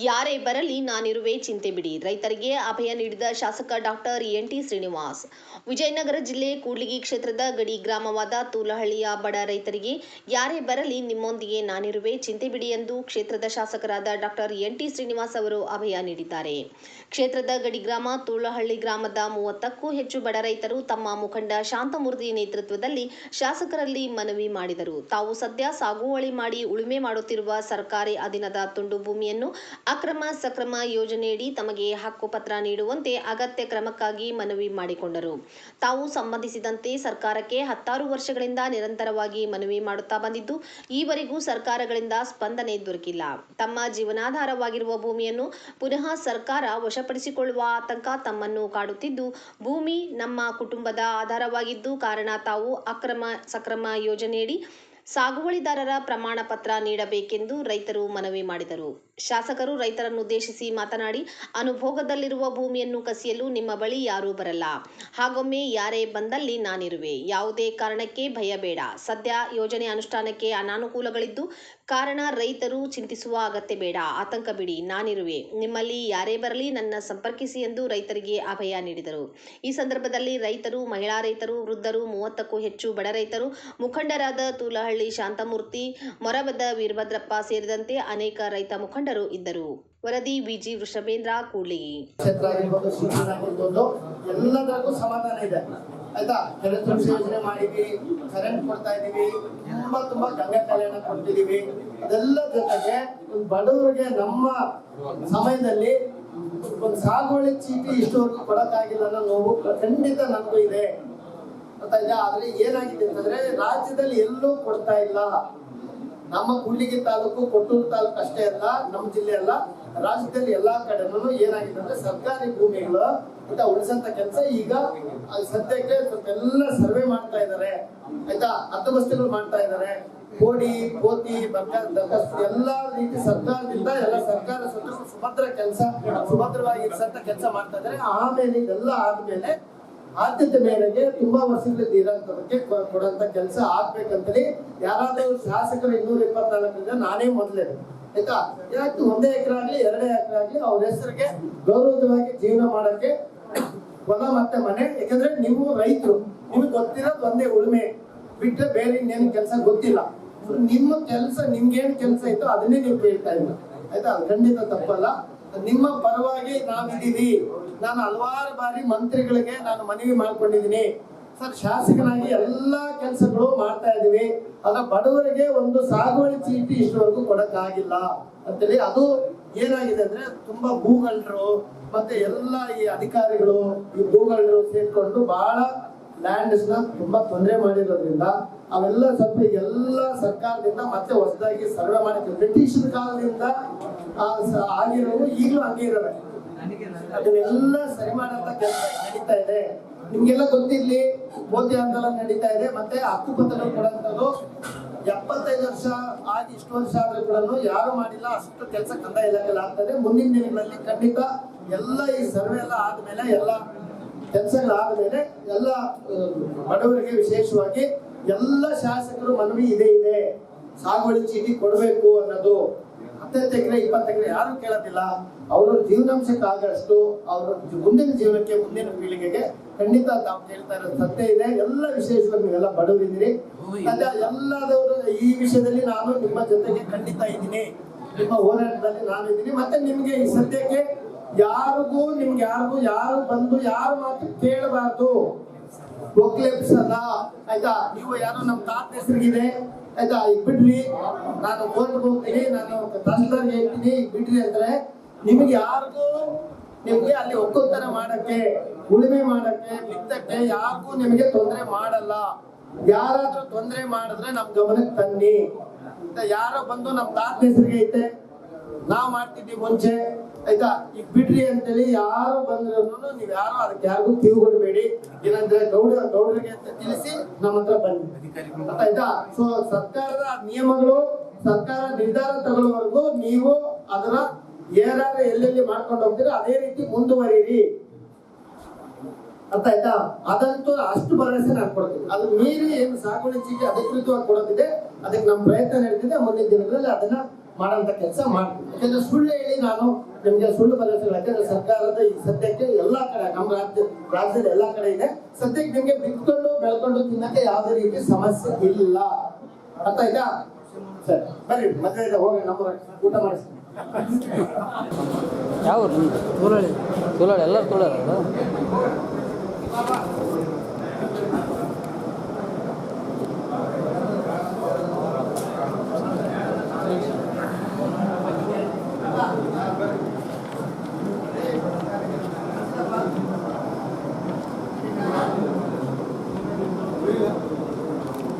ಯಾರೇ ಬರಲಿ ನಾನಿರುವೆ ಚಿಂತೆ ಬಿಡಿ. ರೈತರಿಗೆ ಅಭಯ ನೀಡಿದ ಶಾಸಕ doctor N T Srinivas. Vijayanagara ಜಿಲ್ಲೆ ಕೂಡ್ಲಿಗಿ ಕ್ಷೇತ್ರದ ಗಡಿ ಗ್ರಾಮವಾದ ತೂಲಹಳ್ಳಿಯ ಬಡ ರೈತರಿಗೆ ಯಾರೇ ಬರಲಿ ನಿಮ್ಮೊಂದಿಗೆ ನಾನಿರುವೆ ಚಿಂತೆ ಬಿಡಿ ಎಂದು ಕ್ಷೇತ್ರದ ಶಾಸಕರಾದ ಡಾಕ್ಟರ್ ಎನ್ ಟಿ ಶ್ರೀನಿವಾಸ್ ಅವರು ಅಭಯ ನೀಡಿದ್ದಾರೆ. ಕ್ಷೇತ್ರದ ಗಡಿ ಗ್ರಾಮ ತೂಲಹಳ್ಳಿ ಗ್ರಾಮದ 30ಕ್ಕೂ ಹೆಚ್ಚು ಬಡ ರೈತರು ತಮ್ಮ ಮುಖಂಡ ಶಾಂತಮೂರ್ತಿ ನೇತೃತ್ವದಲ್ಲಿ ಶಾಸಕರಲ್ಲಿ ಮನವಿ ಮಾಡಿದರು. ತಾವು ಸದ್ಯ ಸಾಗುವಳಿ ಮಾಡಿ ಉಳುಮೆ ಮಾಡುತ್ತಿರುವ ಸರ್ಕಾರಿ ಅಧೀನದ ತುಂಡು ಭೂಮಿಯನ್ನು ಅಕ್ರಮ ಸಕ್ರಮ ಯೋಜನೆಯಡಿ ತಮಗೆ ಹಕ್ಕುಪತ್ರ ನೀಡುವಂತೆ ಅಗತ್ಯ ಕ್ರಮಕ್ಕಾಗಿ ಮನವಿ ಮಾಡಿಕೊಂಡರು. ತಾವು ಸಂಬಂಧಿಸಿದಂತೆ ಸರ್ಕಾರಕ್ಕೆ 16 ವರ್ಷಗಳಿಂದ ನಿರಂತರವಾಗಿ ಮನವಿ ಮಾಡುತ್ತಾ ಬಂದಿದ್ದು, ಈವರೆಗೂ ಸರ್ಕಾರಗಳಿಂದ ಸ್ಪಂದನೆ ದೊರಕಿಲ್ಲ. ತಮ್ಮ ಜೀವನಾಧಾರವಾಗಿರುವ ಭೂಮಿಯನ್ನು ಪುನಃ ಸರ್ಕಾರ ವಶಪಡಿಸಿಕೊಳ್ಳುವ ಆತಂಕ ತಮ್ಮನ್ನು ಕಾಡುತ್ತಿದ್ದು, ಭೂಮಿ ನಮ್ಮ ಕುಟುಂಬದ ಆಧಾರವಾಗಿದ್ದು ಕಾರಣ ತಾವು ಅಕ್ರಮ ಸಕ್ರಮ ಯೋಜನೆಯಡಿ ಸಾಗುವಳಿದಾರರ ಪ್ರಮಾಣ ಪತ್ರ ನೀಡಬೇಕೆಂದು ರೈತರು ಮನವಿ ಮಾಡಿದರು. ಶಾಸಕರು ರೈತರನ್ನುದ್ದೇಶಿಸಿ ಮಾತನಾಡಿ, ಅನುಭೋಗದಲ್ಲಿರುವ ಭೂಮಿಯನ್ನು ಕಸಿಯಲು ನಿಮ್ಮ ಬಳಿ ಯಾರೂ ಬರಲ್ಲ. ಹಾಗೊಮ್ಮೆ ಯಾರೇ ಬಂದಲ್ಲಿ ನಾನಿರುವೆ. ಯಾವುದೇ ಕಾರಣಕ್ಕೆ ಭಯ ಬೇಡ. ಸದ್ಯ ಯೋಜನೆ ಅನುಷ್ಠಾನಕ್ಕೆ ಅನಾನುಕೂಲಗಳಿದ್ದು ಕಾರಣ ರೈತರು ಚಿಂತಿಸುವ ಅಗತ್ಯ ಬೇಡ. ಆತಂಕ ಬಿಡಿ. ನಾನಿರುವೆ. ನಿಮ್ಮಲ್ಲಿ ಯಾರೇ ಬರಲಿ ನನ್ನ ಸಂಪರ್ಕಿಸಿ ಎಂದು ರೈತರಿಗೆ ಅಭಯ ನೀಡಿದರು. ಈ ಸಂದರ್ಭದಲ್ಲಿ ರೈತರು, ಮಹಿಳಾ ರೈತರು, ವೃದ್ಧರು, 30ಕ್ಕೂ ಹೆಚ್ಚು ಬಡ ರೈತರು, ಮುಖಂಡರಾದ ತೂಲಹಳ್ಳಿ ಶಾಂತಮೂರ್ತಿ, ಮೊರಬದ ವೀರಭದ್ರಪ್ಪ ಸೇರಿದಂತೆ ಅನೇಕ ರೈತ ಮುಖಂಡರು ಇದ್ದರು. ವರದಿ ವಿಜಿ ವೃಷಭೇಂದ್ರ, ಕೂಡ್ಲಿಗಿ. ಎಲ್ಲದಕ್ಕೂ ಸಮಾಧಾನ ಇದೆ ಆಯ್ತಾ. ಕೆರೆತುಂಬಿ ಯೋಜನೆ ಮಾಡಿದ್ವಿ, ಕರೆಂಟ್ ಕೊಡ್ತಾ ಇದೀವಿ, ತುಂಬಾ ಗಂಗಾ ಕಲ್ಯಾಣ ಕೊಡ್ತಿದೀವಿ. ಅದೆಲ್ಲ ಜೊತೆಗೆ ಬಡವರಿಗೆ ನಮ್ಮ ಸಮಯದಲ್ಲಿ ಒಂದು ಸಾಗುವಳಿ ಚೀಟಿ ಇಷ್ಟವರೆಗೂ ಕೊಡಕ್ಕಾಗಿಲ್ಲ ಅನ್ನೋ ನೋವು ಖಂಡಿತ ನಮಗೂ ಇದೆ ಗೊತ್ತಾಯ್ತಾ. ಆದ್ರೆ ಏನಾಗಿದೆ ಅಂತಂದ್ರೆ ರಾಜ್ಯದಲ್ಲಿ ಎಲ್ಲೂ ಕೊಡ್ತಾ ಇಲ್ಲ. ನಮ್ಮ ಕೂಡ್ಲಿಗಿ ತಾಲೂಕು, ಕೊಟ್ಟೂರು ತಾಲೂಕು ಅಷ್ಟೇ ಅಲ್ಲ, ನಮ್ಮ ಜಿಲ್ಲೆ ಅಲ್ಲ, ರಾಜ್ಯದಲ್ಲಿ ಎಲ್ಲಾ ಕಡೆನೂ ಏನಾಗಿದೆ ಅಂದ್ರೆ ಸರ್ಕಾರಿ ಭೂಮಿಗಳು ಅಂತ ಉಳಿಸಂತ ಕೆಲಸ ಈಗ ಸದ್ಯಕ್ಕೆ ಎಲ್ಲ ಸರ್ವೆ ಮಾಡ್ತಾ ಇದ್ದಾರೆ ಆಯ್ತಾ. ಹದ್ದುಬಸ್ತಿಗಳು ಮಾಡ್ತಾ ಇದ್ದಾರೆ. ಕೋಡಿ, ಕೋತಿ, ದರ್ಖಾಸ್ತು ಎಲ್ಲಾ ರೀತಿ ಸರ್ಕಾರದಿಂದ ಎಲ್ಲ ಸರ್ಕಾರ ಸುಭದ್ರವಾಗಿ ಇರಿಸಂತ ಕೆಲಸ ಮಾಡ್ತಾ ಇದ್ದಾರೆ. ಆಮೇಲೆ ಇದೆಲ್ಲ ಆದ್ಮೇಲೆ ಆದ್ಯತೆ ಮೇರೆಗೆ ತುಂಬಾ ವರ್ಷಗಳಿಂದ ಇರೋಂಥದಕ್ಕೆ ಕೊಡುವಂತ ಕೆಲಸ ಆಗ್ಬೇಕಂತೇಳಿ ಯಾರಾದ್ರೂ ಶಾಸಕರು 224 ನಾನೇ ಮೊದಲೇ ಆಯ್ತಾ. ಯಾಕೆ 1 ಎಕರೆ ಆಗ್ಲಿ 2 ಎಕರೆ ಆಗ್ಲಿ ಅವ್ರ ಹೆಸರಿಗೆ ಗೌರವವಾಗಿ ಜೀವನ ಮಾಡಕ್ಕೆ ಹೊಲ ಮತ್ತೆ ಮನೆ. ಯಾಕಂದ್ರೆ ನೀವು ರೈತರು, ನಿಮ್ಗೆ ಗೊತ್ತಿರೋದು ಒಂದೇ ಉಳುಮೆ ಬಿಟ್ರೆ ಬೇರೆ ಇನ್ನೇನು ಕೆಲಸ ಗೊತ್ತಿಲ್ಲ. ನಿಮ್ಮ ಕೆಲಸ ನಿಮ್ಗೇನು ಕೆಲಸ ಇತ್ತು ಅದನ್ನೇ ನೀವು ಕೇಳ್ತಾ ಇಲ್ಲ ಆಯ್ತಾ. ಅದು ಖಂಡಿತ ತಪ್ಪಲ್ಲ. ನಿಮ್ಮ ಪರವಾಗಿ ನಾವಿದ್ದೀವಿ. ನಾನು ಹಲವಾರು ಬಾರಿ ಮಂತ್ರಿಗಳಿಗೆ ನಾನು ಮನವಿ ಮಾಡ್ಕೊಂಡಿದ್ದೀನಿ. ಸರ್, ಶಾಸಕನಾಗಿ ಎಲ್ಲಾ ಕೆಲಸಗಳು ಮಾಡ್ತಾ ಇದೀವಿ, ಆದ್ರೆ ಬಡವರಿಗೆ ಒಂದು ಸಾಗುವಳಿ ಚೀಟಿ ಇಷ್ಟವರೆಗೂ ಕೊಡಕ್ಕಾಗಿಲ್ಲ ಅಂತೇಳಿ. ಅದು ಏನಾಗಿದೆ ಅಂದ್ರೆ ತುಂಬಾ ಭೂಗಳರು ಮತ್ತೆ ಎಲ್ಲ ಈ ಅಧಿಕಾರಿಗಳು, ಈ ಭೂಗಳರು ಸೇರ್ಕೊಂಡು ಬಹಳ ಲ್ಯಾಂಡ್ಸ್ ನ ತುಂಬಾ ತೊಂದರೆ ಮಾಡಿರೋದ್ರಿಂದ ಅವೆಲ್ಲ ಸ್ವಲ್ಪ ಎಲ್ಲ ಸರ್ಕಾರದಿಂದ ಮತ್ತೆ ಹೊಸದಾಗಿ ಸರ್ವೆ ಮಾಡಿದ್ರು. ಬ್ರಿಟಿಷ್ ಕಾಲದಿಂದ ಆಗಿರೋವು ಈಗಲೂ ಹಂಗೆ ಇರೋವೆ. ಅದನ್ನೆಲ್ಲ ಸರಿ ಮಾಡಂತ ಕೆಲಸ ನಡೀತಾ ಇದೆ. ನಿಮ್ಗೆಲ್ಲ ಗೊತ್ತಿರ್ಲಿ, ಮೋದಿ ಆಂದೋಲನ ನಡೀತಾ ಇದೆ. ಮತ್ತೆ ಹಕ್ಕುಪತ್ರಗಳು ಕೊಡುವಂಥದ್ದು 75 ವರ್ಷ ಆಗಿ ಇಷ್ಟು ವರ್ಷ ಆದ್ರೂ ಕೂಡ ಯಾರು ಮಾಡಿಲ್ಲ. ಅಷ್ಟು ಕೆಲಸ ಕಂದಾಯ ಇಲಾಖೆಯಲ್ಲಿ ಆಗ್ತದೆ. ಮುಂದಿನ ದಿನಗಳಲ್ಲಿ ಖಂಡಿತ ಎಲ್ಲ ಈ ಸರ್ವೆ ಎಲ್ಲ ಆದ್ಮೇಲೆ, ಎಲ್ಲ ಕೆಲಸಗಳಾದ್ಮೇಲೆ ಎಲ್ಲ ಬಡವರಿಗೆ ವಿಶೇಷವಾಗಿ ಎಲ್ಲ ಶಾಸಕರು ಮನವಿ ಇದೆ, ಸಾಗುವಳಿ ಚೀಟಿ ಕೊಡಬೇಕು ಅನ್ನೋದು. 10 ಎಕರೆ 20 ಎಕರೆ ಯಾರು ಕೇಳೋದಿಲ್ಲ. ಅವ್ರ ಜೀವನಾಂಶಕ್ಕೆ ಆಗಷ್ಟು ಅವ್ರ ಮುಂದಿನ ಜೀವನಕ್ಕೆ, ಮುಂದಿನ ಪೀಳಿಗೆಗೆ ಖಂಡಿತ ತಾವು ಕೇಳ್ತಾ ಇರೋದು ಸತ್ಯ ಇದೆ. ಎಲ್ಲ ವಿಶೇಷವಾಗಿ ನೀವೆಲ್ಲ ಬಡವರಿದ್ದೀರಿ. ಎಲ್ಲದವರು ಈ ವಿಷಯದಲ್ಲಿ ನಾನು ನಿಮ್ಮ ಜೊತೆಗೆ ಖಂಡಿತ ಇದ್ದೀನಿ. ನಿಮ್ಮ ಹೋರಾಟದಲ್ಲಿ ನಾನು ಇದ್ದೀನಿ. ಮತ್ತೆ ನಿಮ್ಗೆ ಈ ಸದ್ಯಕ್ಕೆ ನಿಮ್ಗೆ ಯಾರು ಬಂದು ಯಾರು ಮಾತು ಕೇಳಬಾರ್ದು. ಒಕ್ಲೆಪ್ಸಲ್ಲ ಆಯ್ತಾ. ನೀವು ಯಾರು ನಮ್ಮ ತಾತ ಹೆಸರಿಗಿದೆ ಆಯ್ತಾ, ಈಗ ಬಿಡ್ರಿ, ನಾನು ಕೋರ್ಟ್ಗೆ ಹೋಗ್ತೀನಿ, ನಾನು ತಹಸೀಲ್ದಾರ್ಗೆ ಹೇಳ್ತೀನಿ, ಈಗ ಬಿಡ್ರಿ ಅಂದ್ರೆ ನಿಮ್ಗೆ ನಿಮ್ಗೆ ಅಲ್ಲಿ ಒಕ್ಕಲ್ತನ ಮಾಡಕ್ಕೆ, ಉಳುಮೆ ಮಾಡಕ್ಕೆ, ಬಿತ್ತಕ್ಕೆ ಯಾರಿಗೂ ನಿಮಗೆ ತೊಂದರೆ ಮಾಡಲ್ಲ. ಯಾರಾದ್ರೂ ತೊಂದರೆ ಮಾಡಿದ್ರೆ ನಮ್ ಗಮನಕ್ಕೆ ತನ್ನಿ. ಯಾರೋ ಬಂದು ನಮ್ ತಾತ ಹೆಸರಿಗೆ ಐತೆ, ನಾವ್ ಮಾಡ್ತಿದ್ವಿ ಮುಂಚೆ ಆಯ್ತಾ, ಈಗ ಬಿಡ್ರಿ ಅಂತೇಳಿ ಯಾರು ಬಂದ್ರು ನೀವ್ ಯಾರು ಅದಕ್ಕೆ ಯಾರಿಗೂ ಕಿವಿಗೊಡಬೇಡಿ. ಏನಂದ್ರೆ ಗೌಡರಿಗೆ ಅಂತ ತಿಳಿಸಿ ನಮ್ಮ ಹತ್ರ ಬನ್ನಿ ಆಯ್ತಾ. ಸೊ ಸರ್ಕಾರದ ನಿಯಮಗಳು, ಸರ್ಕಾರ ನಿರ್ಧಾರ ತಗೊಳ್ಳೋವರೆಗೂ ನೀವು ಅದರ ಏನಾದ್ರು ಎಲ್ಲೆಲ್ಲಿ ಮಾಡ್ಕೊಂಡು ಹೋಗ್ತೀರಾ ಅದೇ ರೀತಿ ಮುಂದುವರಿರಿ ಅರ್ಥ ಆಯ್ತಾ. ಅದಂತೂ ಅಷ್ಟು ಭರವಸೆ ನಾನು ಕೊಡ್ತೀನಿ. ಅದು ಮೀರಿ ಏನು ಸಾಗುವಳಿ ಚೀಟಿ ಅಧಿಕೃತವಾಗಿ ಕೊಡೋದಿದೆ, ಅದಕ್ಕೆ ನಮ್ಮ ಪ್ರಯತ್ನ ನಡೀತಿದೆ. ಮುಂದಿನ ದಿನಗಳಲ್ಲಿ ಅದನ್ನ ಮಾಡೋಂಥ ಕೆಲಸ ಮಾಡ್ತೀವಿ. ಯಾಕಂದ್ರೆ ಸುಳ್ಳು ಹೇಳಿ ನಾನು ನಿಮಗೆ ಸುಳ್ಳು ಭರವಸೆಗಳು, ಯಾಕಂದ್ರೆ ಸರ್ಕಾರದ ಈ ಸದ್ಯಕ್ಕೆ ಎಲ್ಲಾ ಕಡೆ ನಮ್ಮ ರಾಜ್ಯದ ಎಲ್ಲಾ ಕಡೆ ಇದೆ. ಸದ್ಯಕ್ಕೆ ನಿಮ್ಗೆ ಬಿತ್ಕೊಂಡು ಬೆಳ್ಕೊಂಡು ತಿನ್ನಕ್ಕೆ ಯಾವುದೇ ರೀತಿ ಸಮಸ್ಯೆ ಇಲ್ಲ. ಅರ್ಥ ಆಯ್ತಾ? ಸರಿ, ಬರ್ರಿ ಮದುವೆ ಇದೆ, ಹೋಗಿ ನಮ್ಮ ಊಟ ಮಾಡಿಸ್ತೀನಿ. ಯಾವ ತೋಲಾಳಿ ತೋಲಾಳಿ ಎಲ್ಲರೂ ತೋಲಾರ